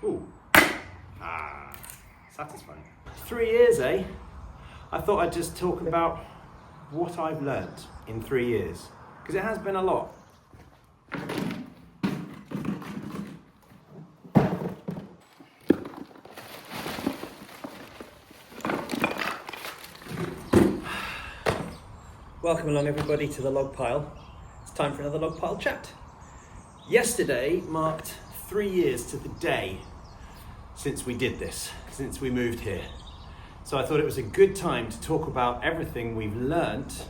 Ooh. Satisfying. 3 years, eh? I thought I'd just talk about what I've learnt in 3 years, because it has been a lot. Welcome along everybody to the log pile. It's time for another log pile chat. Yesterday marked 3 years to the day since we did this, since we moved here. So I thought it was a good time to talk about everything we've learnt,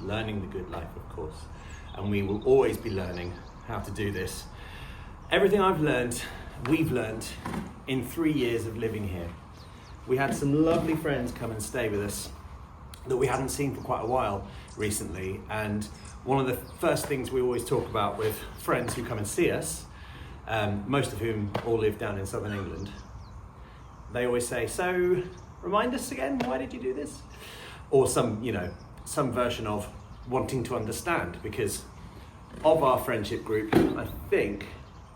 learning the good life of course, and we will always be learning how to do this. Everything I've learnt, we've learnt in 3 years of living here. We had some lovely friends come and stay with us that we hadn't seen for quite a while recently, and one of the first things we always talk about with friends who come and see us, most of whom all live down in southern England, they always say, so remind us again, why did you do this? Or some version of wanting to understand, because of our friendship group, I think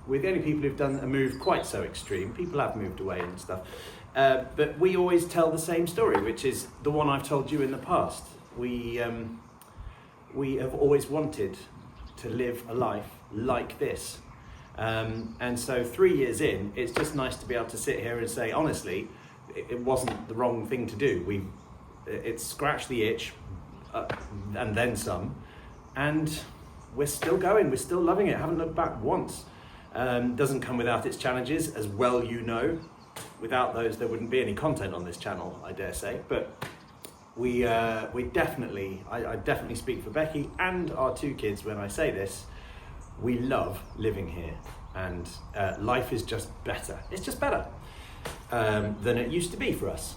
we're the only people who've done a move quite so extreme. People have moved away and stuff, but we always tell the same story, which is the one I've told you in the past. We have always wanted to live a life like this. And so 3 years in, it's just nice to be able to sit here and say, honestly, it wasn't the wrong thing to do. It scratched the itch and then some, and we're still going, we're still loving it, haven't looked back once. Doesn't come without its challenges, as well you know. Without those, there wouldn't be any content on this channel, I dare say. But I definitely speak for Becky and our 2 kids when I say this. We love living here, and life is just better. It's just better than it used to be for us.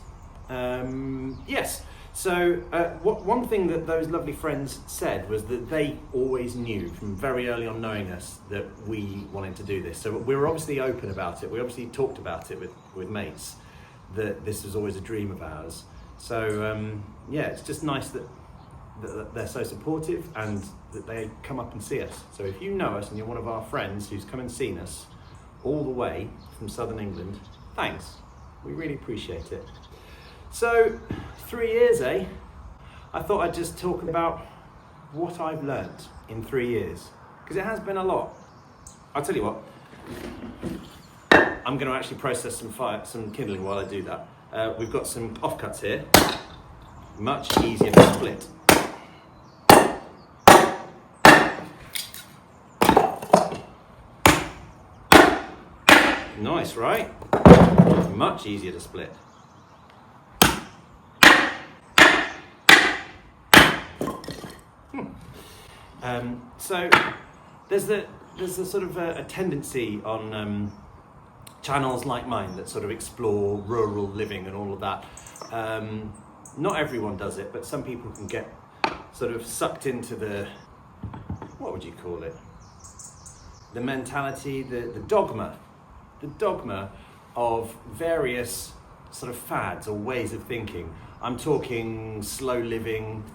Yes. So one thing that those lovely friends said was that they always knew from very early on knowing us that we wanted to do this. So we were obviously open about it. We obviously talked about it with mates, that this was always a dream of ours. So yeah, it's just nice that they're so supportive and that they come up and see us. So if you know us and you're one of our friends who's come and seen us all the way from southern England, thanks. We really appreciate it. So 3 years, eh? I thought I'd just talk about what I've learnt in 3 years, because it has been a lot. I'll tell you what, I'm going to actually process some kindling while I do that. We've got some offcuts here, much easier to split. Nice, right? Much easier to split. So there's a sort of a tendency on channels like mine that sort of explore rural living and all of that. Not everyone does it, but some people can get sort of sucked into the, what would you call it? The mentality, the dogma of various sort of fads or ways of thinking. I'm talking slow living,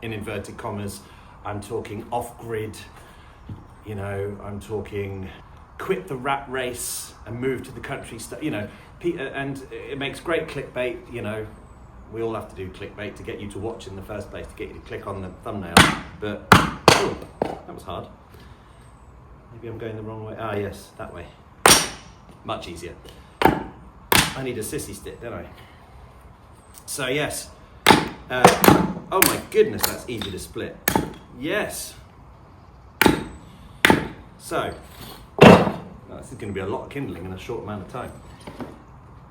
in inverted commas. I'm talking off-grid, I'm talking quit the rat race and move to the country stuff, and it makes great clickbait, we all have to do clickbait to get you to watch in the first place, to get you to click on the thumbnail, but, oh, that was hard. Maybe I'm going the wrong way. Ah, yes, that way. Much easier. I need a sissy stick, don't I? So, yes. Oh my goodness, that's easy to split. Yes. So, this is going to be a lot of kindling in a short amount of time.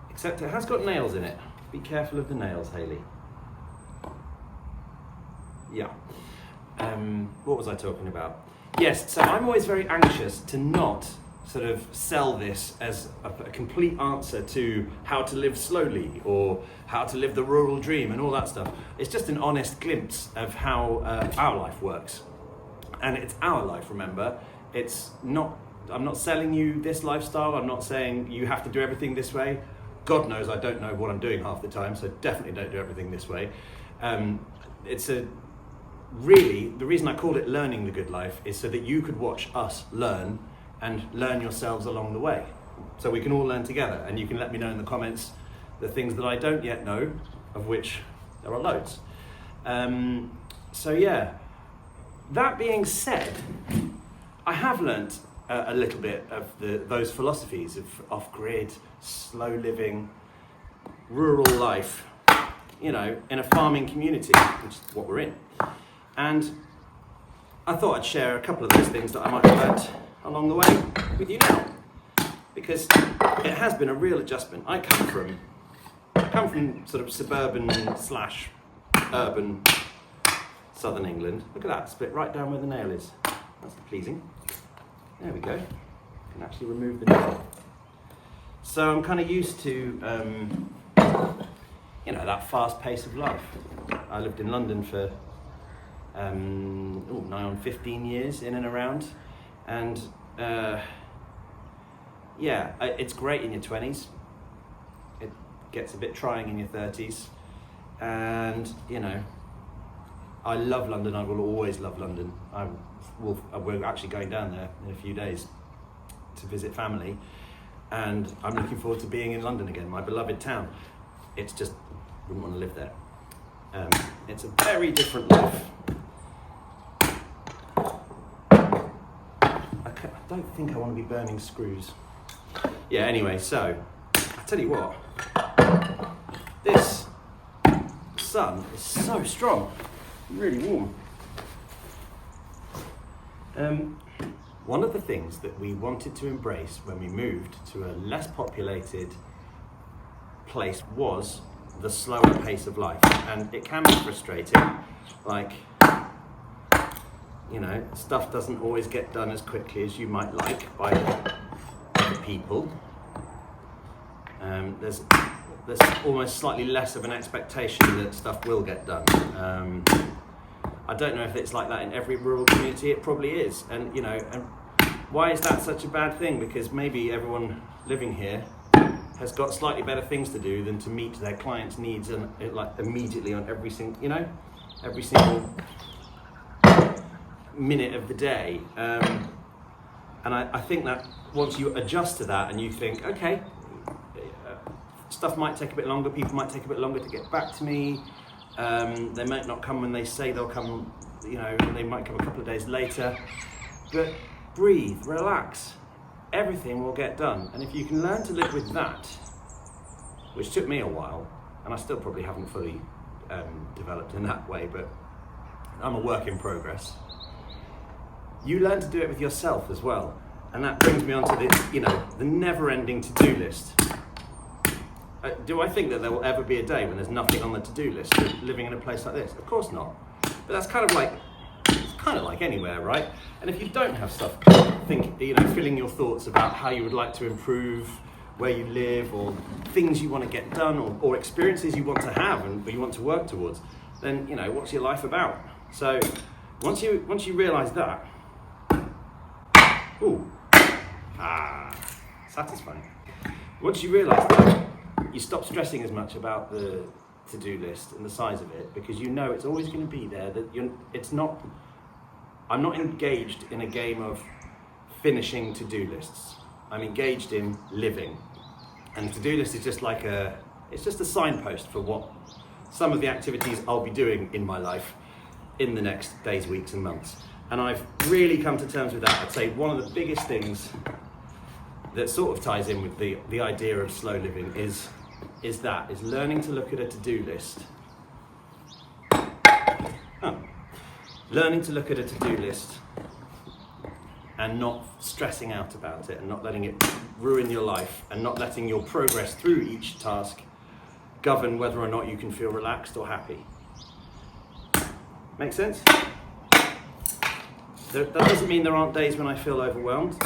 Except it has got nails in it. Be careful of the nails, Haley. Yeah. What was I talking about? Yes, so I'm always very anxious to not sort of sell this as a complete answer to how to live slowly or how to live the rural dream and all that stuff. It's just an honest glimpse of how our life works. And it's our life, remember. I'm not selling you this lifestyle. I'm not saying you have to do everything this way. God knows I don't know what I'm doing half the time, so definitely don't do everything this way. Really, the reason I called it Learning the Good Life is so that you could watch us learn and learn yourselves along the way. so we can all learn together, and you can let me know in the comments the things that I don't yet know, of which there are loads. So yeah, that being said, I have learnt a little bit of those philosophies of off-grid, slow living, rural life, you know, in a farming community, which is what we're in. And I thought I'd share a couple of those things that I might have learnt along the way with you now, because it has been a real adjustment. I come from sort of suburban slash urban southern England. Look at that, split right down where the nail is. That's pleasing. There we go. You can actually remove the nail. So I'm kind of used to, you know, that fast pace of life. I lived in London for nigh on 15 years, in and around. And yeah, it's great in your 20s. It gets a bit trying in your 30s. And, you know, I love London. I will always love London. We're actually going down there in a few days to visit family. And I'm looking forward to being in London again, my beloved town. It's just, wouldn't want to live there. It's a very different life. I don't think I want to be burning screws. Yeah, anyway, so, I tell you what, this sun is so strong, really warm. One of the things that we wanted to embrace when we moved to a less populated place was the slower pace of life, and it can be frustrating. Like, you know, stuff doesn't always get done as quickly as you might like by other people. There's almost slightly less of an expectation that stuff will get done. I don't know if it's like that in every rural community. It probably is, and you know, and why is that such a bad thing? Because maybe everyone living here has got slightly better things to do than to meet their clients' needs and like immediately on every single minute of the day. And I think that once you adjust to that and you think, okay, stuff might take a bit longer, people might take a bit longer to get back to me, they might not come when they say they'll come, you know, they might come a couple of days later, but breathe, relax, everything will get done. And if you can learn to live with that, which took me a while, and I still probably haven't fully developed in that way, but I'm a work in progress, you learn to do it with yourself as well. And that brings me on to the, you know, the never-ending to-do list. Do I think that there will ever be a day when there's nothing on the to-do list living in a place like this? Of course not. But that's kind of like anywhere, right? And if you don't have stuff, filling your thoughts about how you would like to improve where you live, or things you want to get done, or experiences you want to have and you want to work towards, then, you know, what's your life about? So once you realise that, satisfying. Once you realise that, you stop stressing as much about the to-do list and the size of it, because you know it's always going to be there. I'm not engaged in a game of finishing to-do lists. I'm engaged in living. And the to-do list is just it's just a signpost for what some of the activities I'll be doing in my life in the next days, weeks and months. And I've really come to terms with that. I'd say one of the biggest things that sort of ties in with the idea of slow living is learning to look at a to-do list. Learning to look at a to-do list and not stressing out about it and not letting it ruin your life and not letting your progress through each task govern whether or not you can feel relaxed or happy. Make sense? That doesn't mean there aren't days when I feel overwhelmed.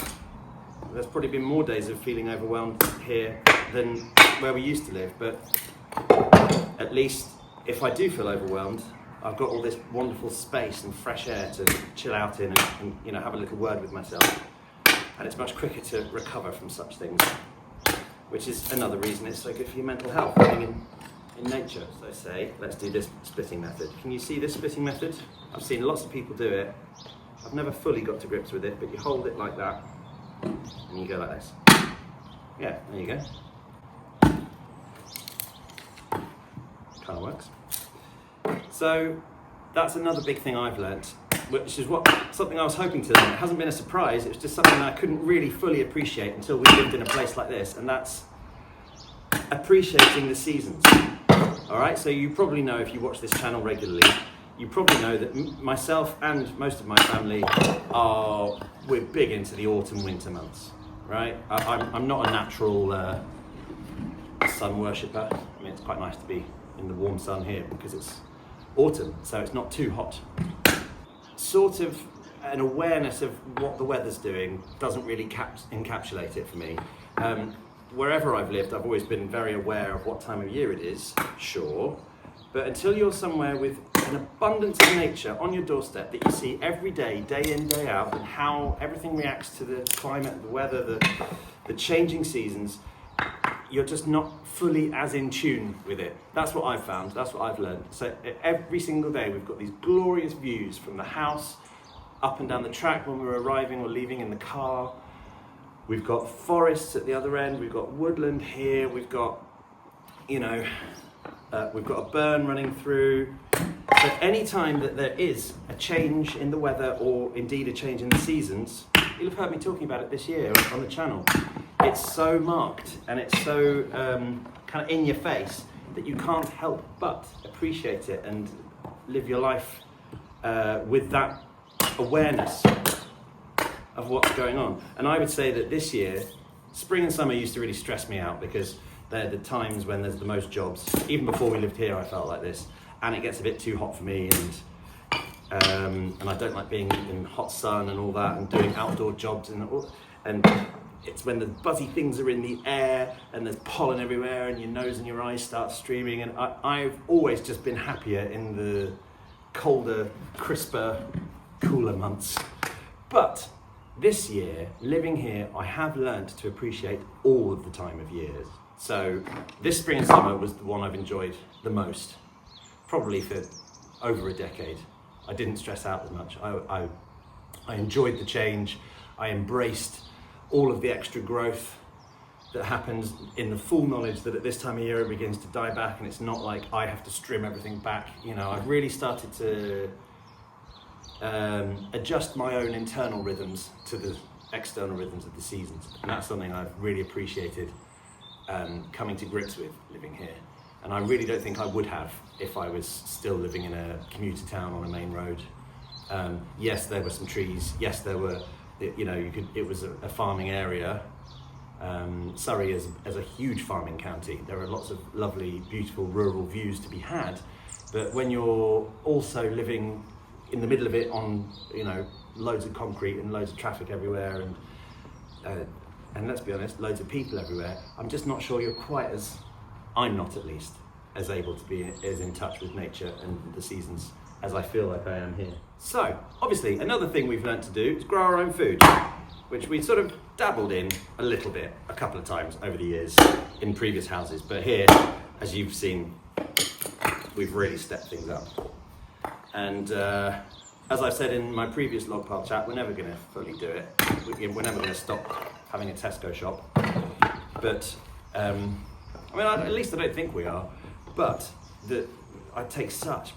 There's probably been more days of feeling overwhelmed here than where we used to live, but at least if I do feel overwhelmed, I've got all this wonderful space and fresh air to chill out in and you know, have a little word with myself. And it's much quicker to recover from such things, which is another reason it's so good for your mental health, living in nature. So say, let's do this splitting method. Can you see this splitting method? I've seen lots of people do it. I've never fully got to grips with it, but you hold it like that, and you go like this. Yeah, there you go. Kind of works. So that's another big thing I've learnt, which is something I was hoping to learn. It hasn't been a surprise, it's just something I couldn't really fully appreciate until we lived in a place like this, and that's appreciating the seasons. All right, so you probably know, if you watch this channel regularly, you probably know that myself and most of my family we're big into the autumn winter months, right? I'm not a natural sun worshipper. I mean, it's quite nice to be in the warm sun here because it's autumn, so it's not too hot. Sort of an awareness of what the weather's doing doesn't really encapsulate it for me. Wherever I've lived, I've always been very aware of what time of year it is, sure, but until you're somewhere with an abundance of nature on your doorstep that you see every day, day in, day out, and how everything reacts to the climate, the weather, the changing seasons, you're just not fully as in tune with it. That's what I've found, that's what I've learned. So every single day we've got these glorious views from the house, up and down the track when we're arriving or leaving in the car. We've got forests at the other end, we've got woodland here, we've got, we've got a burn running through. So any time that there is a change in the weather or indeed a change in the seasons, you'll have heard me talking about it this year on the channel. It's so marked and it's so kind of in your face that you can't help but appreciate it and live your life with that awareness of what's going on. And I would say that this year, spring and summer used to really stress me out because they're the times when there's the most jobs. Even before we lived here, I felt like this, and it gets a bit too hot for me, and I don't like being in hot sun and all that, and doing outdoor jobs and it's when the buzzy things are in the air and there's pollen everywhere and your nose and your eyes start streaming. And I've always just been happier in the colder, crisper, cooler months. But this year, living here, I have learned to appreciate all of the time of years. So this spring and summer was the one I've enjoyed the most, probably for over a decade. I didn't stress out as much. I enjoyed the change. I embraced all of the extra growth that happens in the full knowledge that at this time of year it begins to die back, and it's not like I have to trim everything back. I've really started to adjust my own internal rhythms to the external rhythms of the seasons, and that's something I've really appreciated coming to grips with living here. And I really don't think I would have if I was still living in a commuter town on a main road. Yes, there were some trees. Yes, there were. It was a farming area. Surrey is a huge farming county. There are lots of lovely, beautiful rural views to be had. But when you're also living in the middle of it on, loads of concrete and loads of traffic everywhere, and let's be honest, loads of people everywhere, I'm just not sure I'm not at least, as able to be as in touch with nature and the seasons as I feel like I am here. So, obviously, another thing we've learnt to do is grow our own food, which we sort of dabbled in a little bit, a couple of times over the years in previous houses. But here, as you've seen, we've really stepped things up. And as I've said in my previous logpile chat, we're never going to fully do it. We're never going to stop having a Tesco shop. But, at least I don't think we are. But I take such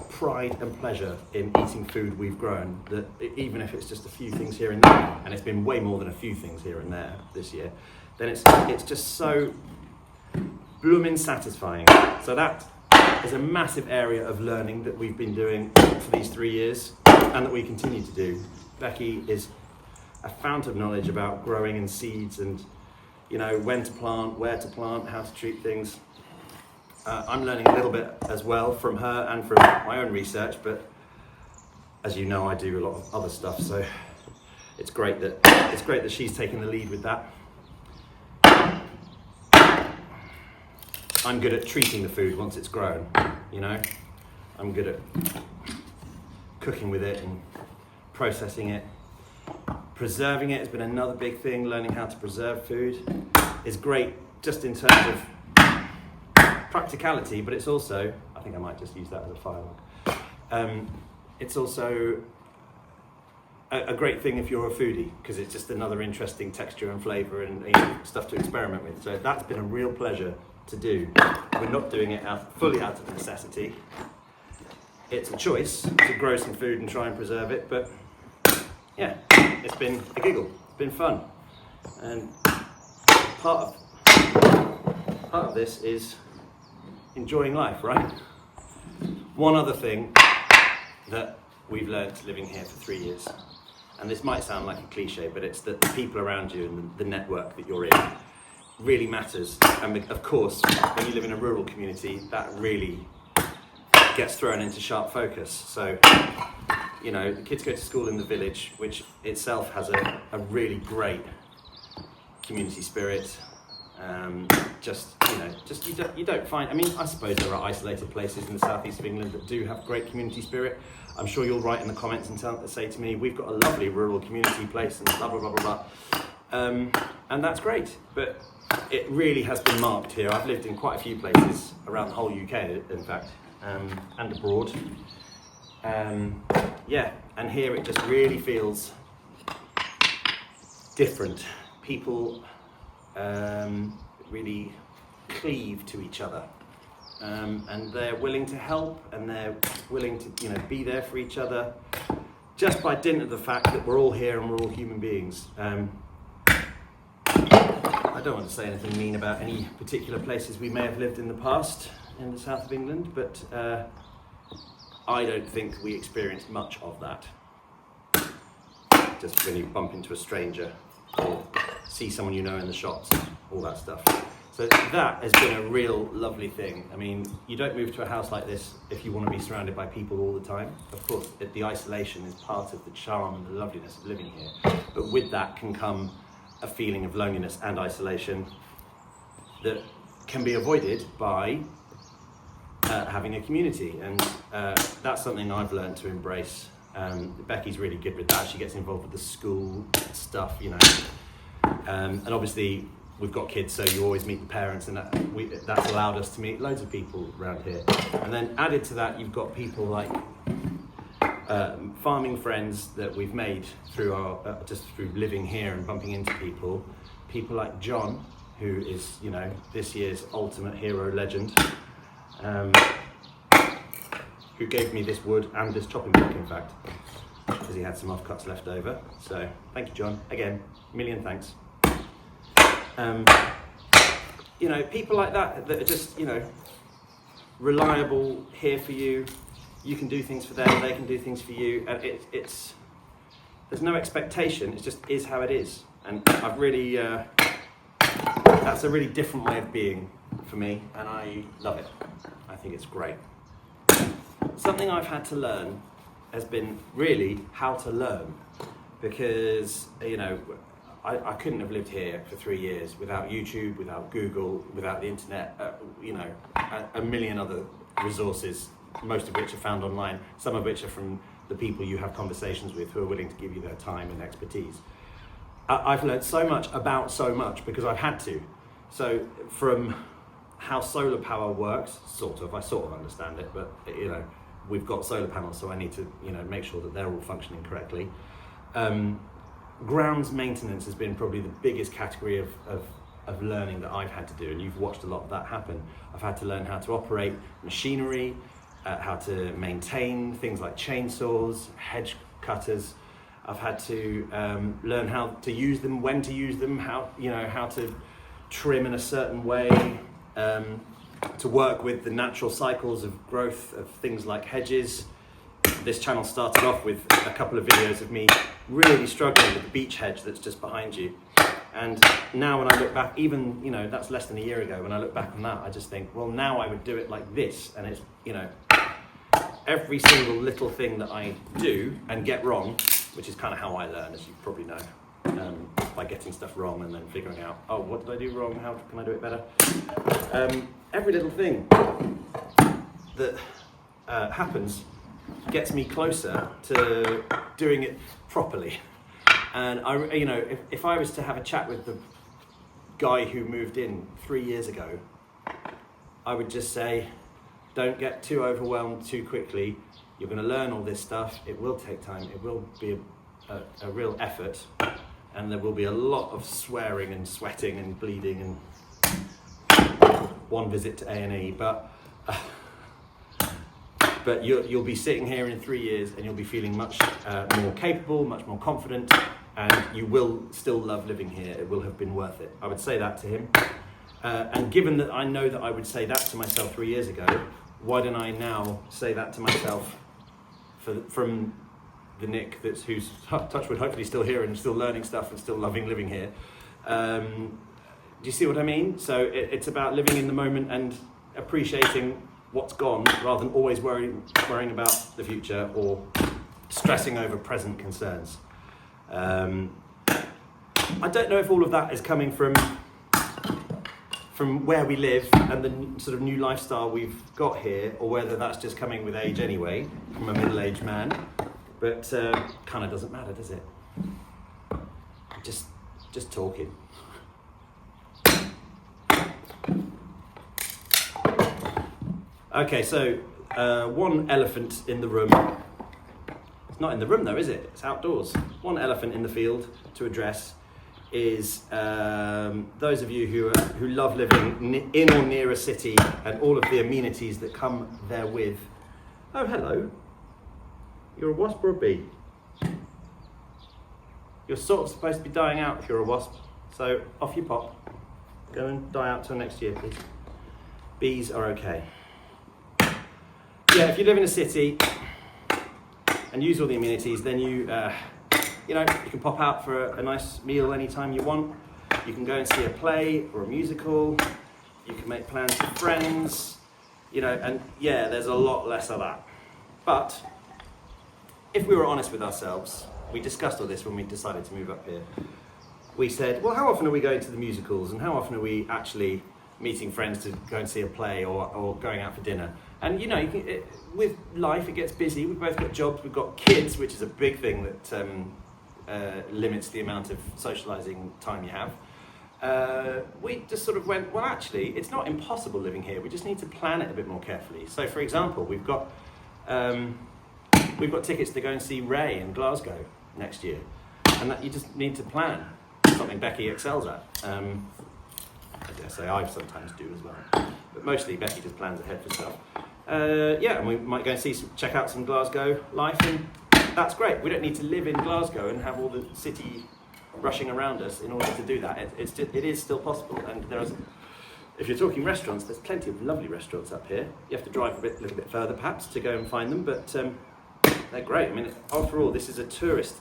pride and pleasure in eating food we've grown that even if it's just a few things here and there, and it's been way more than a few things here and there this year, then it's just so blooming satisfying. So that is a massive area of learning that we've been doing for these 3 years and that we continue to do. Becky is a fount of knowledge about growing and seeds and when to plant, where to plant, how to treat things. I'm learning a little bit as well from her and from my own research, but as you know, I do a lot of other stuff, so it's great that she's taking the lead with that. I'm good at treating the food once it's grown, I'm good at cooking with it and processing it. Preserving it has been another big thing. Learning how to preserve food is great just in terms of practicality, but it's also, I think I might just use that as a firework. It's also a great thing if you're a foodie, because it's just another interesting texture and flavour and stuff to experiment with. So that's been a real pleasure to do. We're not doing it fully out of necessity. It's a choice to grow some food and try and preserve it, but yeah, it's been a giggle, it's been fun. And part of this is enjoying life, right? One other thing that we've learned living here for 3 years, and this might sound like a cliche, but it's that the people around you and the network that you're in really matters. And of course, when you live in a rural community, that really gets thrown into sharp focus. So, you know, the kids go to school in the village, which itself has a really great community spirit. You don't find, I mean, I suppose there are isolated places in the southeast of England that do have great community spirit. I'm sure you'll write in the comments and say to me, we've got a lovely rural community place and blah, blah, blah, blah, blah. And that's great, but it really has been marked here. I've lived in quite a few places around the whole UK, in fact, and abroad. Yeah, and here it just really feels different. People really cleave to each other, and they're willing to help, and they're willing to, you know, be there for each other, just by dint of the fact that we're all here and we're all human beings. I don't want to say anything mean about any particular places we may have lived in the past in the south of England, but I don't think we experienced much of that. Just when you bump into a stranger or see someone you know in the shops, all that stuff. So that has been a real lovely thing. I mean, you don't move to a house like this if you want to be surrounded by people all the time. Of course, the isolation is part of the charm and the loveliness of living here. But with that can come a feeling of loneliness and isolation that can be avoided by having a community. And that's something I've learned to embrace. Becky's really good with that. She gets involved with the school stuff, you know. And obviously we've got kids, so you always meet the parents, and that's allowed us to meet loads of people around here. And then added to that, you've got people like farming friends that we've made through our just through living here and bumping into people. People like John, who is, you know, this year's ultimate hero legend, who gave me this wood and this chopping block, in fact, because he had some offcuts left over. So thank you, John. Again, a million thanks. You know, people like that are just, you know, reliable, here for you. You can do things for them, they can do things for you, and it's there's no expectation. It just is how it is, and I've really that's a really different way of being for me, and I love it. I think it's great. Something I've had to learn has been really how to learn, because, you know, I couldn't have lived here for 3 years without YouTube, without Google, without the internet, you know, a million other resources, most of which are found online, some of which are from the people you have conversations with who are willing to give you their time and expertise. I've learned so much about so much because I've had to. So from how solar power works, I sort of understand it, but, you know, we've got solar panels, so I need to, you know, make sure that they're all functioning correctly. Grounds maintenance has been probably the biggest category of learning that I've had to do, and you've watched a lot of that happen. I've had to learn how to operate machinery, how to maintain things like chainsaws, hedge cutters. I've had to learn how to use them, when to use them, how to trim in a certain way, to work with the natural cycles of growth of things like hedges. This channel started off with a couple of videos of me really struggling with the beech hedge that's just behind you. And now when I look back, even, you know, that's less than a year ago, when I look back on that, I just think, well, now I would do it like this. And it's, you know, every single little thing that I do and get wrong, which is kind of how I learn, as you probably know, by getting stuff wrong and then figuring out, oh, what did I do wrong? How can I do it better? Every little thing that happens gets me closer to doing it properly. And you know, if I was to have a chat with the guy who moved in 3 years ago, I would just say, don't get too overwhelmed too quickly. You're going to learn all this stuff. It will take time. It will be a real effort, and there will be a lot of swearing and sweating and bleeding and one visit to A&E, but you'll be sitting here in 3 years and you'll be feeling much more capable, much more confident, and you will still love living here. It will have been worth it. I would say that to him. And given that I know that I would say that to myself 3 years ago, why don't I now say that to myself from the Nik who's touchwood hopefully still here and still learning stuff and still loving living here. Do you see what I mean? So it's about living in the moment and appreciating what's gone rather than always worrying about the future or stressing over present concerns. I don't know if all of that is coming from where we live and the sort of new lifestyle we've got here, or whether that's just coming with age anyway, from a middle-aged man. But kind of doesn't matter, does it? Just talking. Okay, so one elephant in the room. It's not in the room though, is it? It's outdoors. One elephant in the field to address is those of you who love living in or near a city and all of the amenities that come therewith. Oh, hello. You're a wasp or a bee? You're sort of supposed to be dying out if you're a wasp, so off you pop. Go and die out till next year, please. Bees are okay. Yeah, if you live in a city and use all the amenities, then you can pop out for a nice meal anytime you want. You can go and see a play or a musical. You can make plans with friends, and yeah, there's a lot less of that. But if we were honest with ourselves, we discussed all this when we decided to move up here. We said, well, how often are we going to the musicals, and how often are we actually meeting friends to go and see a play or going out for dinner? And with life, it gets busy. We've both got jobs, we've got kids, which is a big thing that limits the amount of socialising time you have. We just sort of went, well, actually, it's not impossible living here. We just need to plan it a bit more carefully. So, for example, we've got tickets to go and see Ray in Glasgow next year, and that you just need to plan. Something Becky excels at. I dare say I sometimes do as well, but mostly Becky just plans ahead for stuff. And we might go and check out some Glasgow life, and that's great. We don't need to live in Glasgow and have all the city rushing around us in order to do that. It is still possible, and if you're talking restaurants, there's plenty of lovely restaurants up here. You have to drive a little bit further perhaps to go and find them, but they're great. I mean, after all, this is a tourist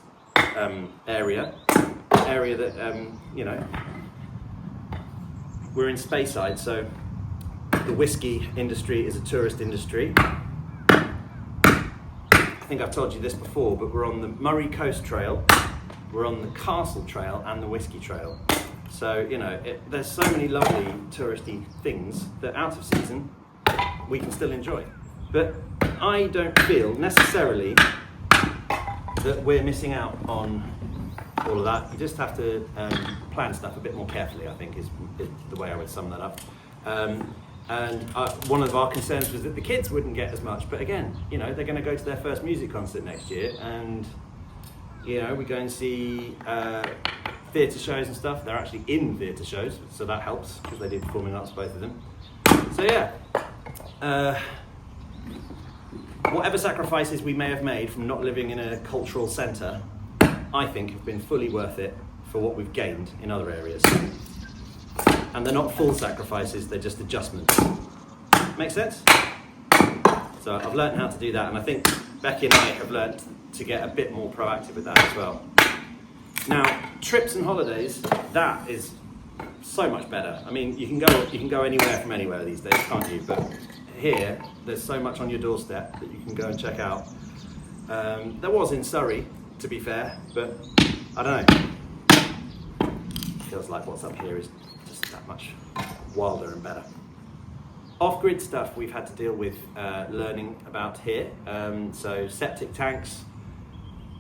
area that we're in Speyside, so the whiskey industry is a tourist industry. I think I've told you this before, but we're on the Murray Coast Trail, we're on the Castle Trail and the Whiskey Trail. So, there's so many lovely touristy things that out of season we can still enjoy. But I don't feel necessarily that we're missing out on all of that. You just have to plan stuff a bit more carefully, I think, is the way I would sum that up. One of our concerns was that the kids wouldn't get as much, but again, they're going to go to their first music concert next year, and we go and see theatre shows and stuff. They're actually in theatre shows, so that helps, because they did performing arts, both of them. So yeah, whatever sacrifices we may have made from not living in a cultural centre, I think have been fully worth it for what we've gained in other areas. And they're not full sacrifices, they're just adjustments. Make sense? So I've learned how to do that, and I think Becky and I have learned to get a bit more proactive with that as well. Now, trips and holidays, that is so much better. I mean, you can go anywhere from anywhere these days, can't you? But here, there's so much on your doorstep that you can go and check out. There was in Surrey, to be fair, but I don't know. Feels like what's up here is just that much wilder and better. Off-grid stuff we've had to deal with learning about here. So septic tanks,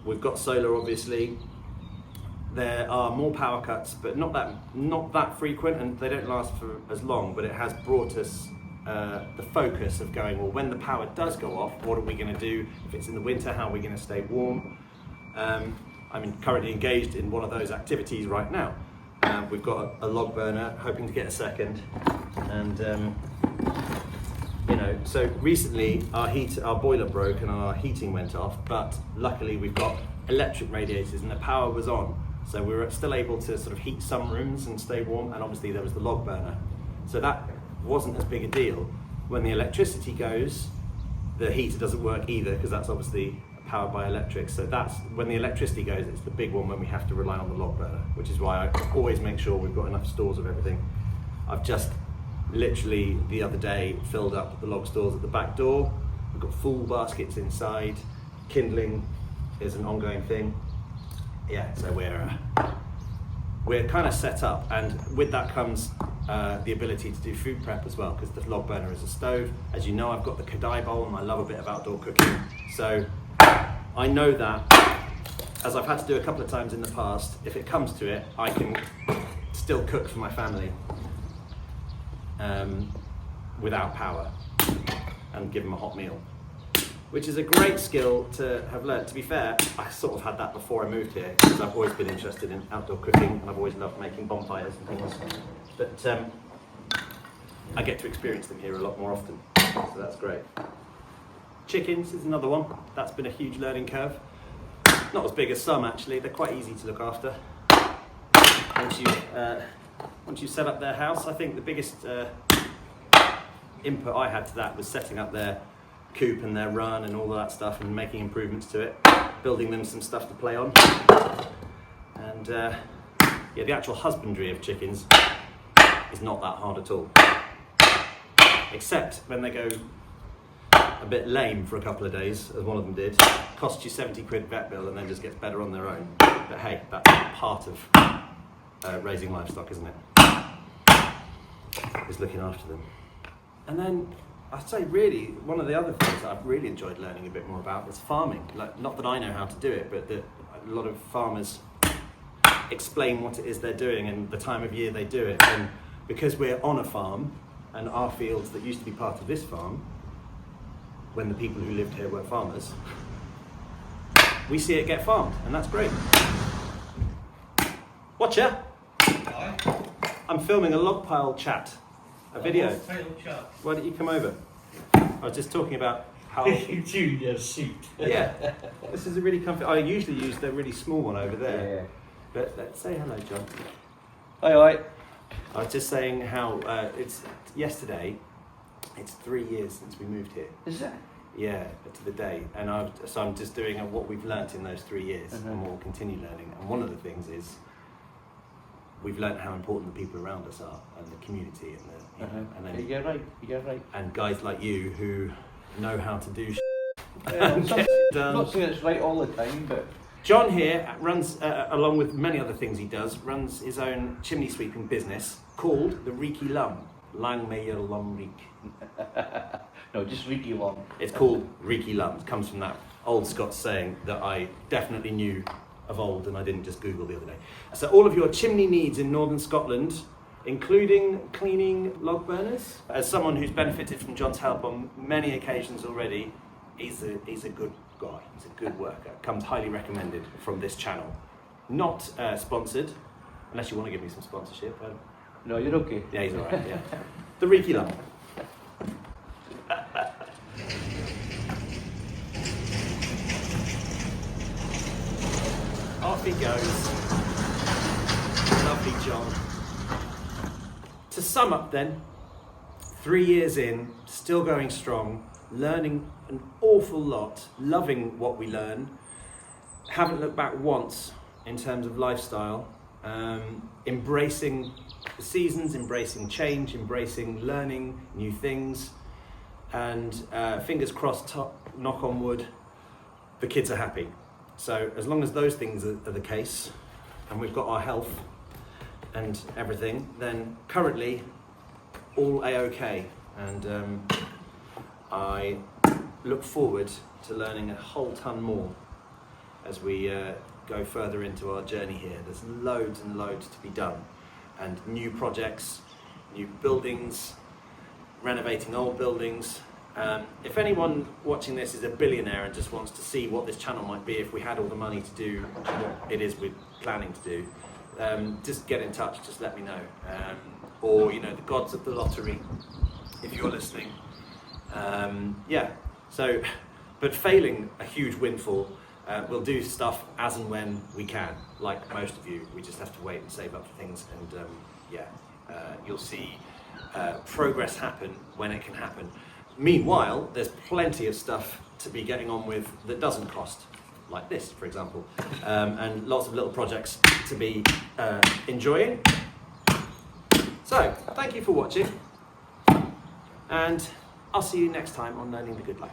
we've got solar obviously. There are more power cuts, but not that frequent, and they don't last for as long, but it has brought us the focus of going, well, when the power does go off, what are we going to do? If it's in the winter, how are we going to stay warm? I'm currently engaged in one of those activities right now. We've got a log burner, hoping to get a second, and so recently our boiler broke and our heating went off, but luckily we've got electric radiators and the power was on, so we were still able to sort of heat some rooms and stay warm, and obviously there was the log burner, so that wasn't as big a deal. When the electricity goes, the heater doesn't work either, because that's obviously powered by electric, so that's when the electricity goes, it's the big one when we have to rely on the log burner, which is why I always make sure we've got enough stores of everything. I've just literally the other day filled up the log stores at the back door. We've got full baskets inside. Kindling is an ongoing thing. Yeah, so we're kind of set up, and with that comes the ability to do food prep as well, because the log burner is a stove. As you know, I've got the kadai bowl, and I love a bit of outdoor cooking. So I know that, as I've had to do a couple of times in the past, if it comes to it, I can still cook for my family without power and give them a hot meal, which is a great skill to have learned. To be fair, I sort of had that before I moved here, because I've always been interested in outdoor cooking and I've always loved making bonfires and things, but I get to experience them here a lot more often, so that's great. Chickens is another one. That's been a huge learning curve. Not as big as some actually, they're quite easy to look after. Once you set up their house, I think the biggest input I had to that was setting up their coop and their run and all of that stuff, and making improvements to it, building them some stuff to play on. And yeah, the actual husbandry of chickens is not that hard at all, except when they go a bit lame for a couple of days, as one of them did. Costs you 70 quid vet bill and then just gets better on their own. But hey, that's part of raising livestock, isn't it? Is looking after them. And then I'd say really one of the other things that I've really enjoyed learning a bit more about is farming. Like, not that I know how to do it, but that a lot of farmers explain what it is they're doing and the time of year they do it. And because we're on a farm, and our fields that used to be part of this farm, when the people who lived here were farmers, we see it get farmed, and that's great. Watcher! Hi. I'm filming a log pile chat, a video. Why don't you come over? I was just talking about how... You tuned your seat. Yeah, this is a really comfy... I usually use the really small one over there. Yeah. But let's say hello, John. Hi. I was just saying how it's yesterday. It's 3 years since we moved here. Is that? Yeah, to the day. And so I'm just doing what we've learnt in those 3 years, and we'll continue learning. And one of the things is we've learnt how important the people around us are, and the community, and the and then you're right. And guys like you who know how to do I'm done. not saying it's right all the time, but John here runs, along with many other things he does, runs his own chimney sweeping business called the Reeky Lum. Lang Meyer Lum Reek. no, just Reeky Lum. It's called Reeky Lum. It comes from that old Scots saying that I definitely knew of old and I didn't just Google the other day. So all of your chimney needs in northern Scotland, including cleaning log burners. As someone who's benefited from John's help on many occasions already, he's a good guy. He's a good worker. Comes highly recommended from this channel. Not sponsored, unless you want to give me some sponsorship. No, you're okay. Yeah, he's all right. Yeah. The Reeky Lum. Off he goes. Lovely John. To sum up then, 3 years in, still going strong, learning an awful lot, loving what we learn, haven't looked back once in terms of lifestyle, embracing the seasons, embracing change, embracing learning new things, and fingers crossed, knock on wood, the kids are happy. So as long as those things are the case, and we've got our health and everything, then currently all a-okay. And I look forward to learning a whole ton more as we go further into our journey here. There's loads and loads to be done, and new projects, new buildings, renovating old buildings, If anyone watching this is a billionaire and just wants to see what this channel might be if we had all the money to do what it is we're planning to do, just get in touch, just let me know. Or, you know, the gods of the lottery, if you're listening. Yeah, so, but failing a huge windfall, we'll do stuff as and when we can, like most of you. We just have to wait and save up for things, and you'll see progress happen when it can happen. Meanwhile, there's plenty of stuff to be getting on with that doesn't cost, like this, for example, and lots of little projects to be enjoying. So, thank you for watching, and I'll see you next time on Learning the Good Life.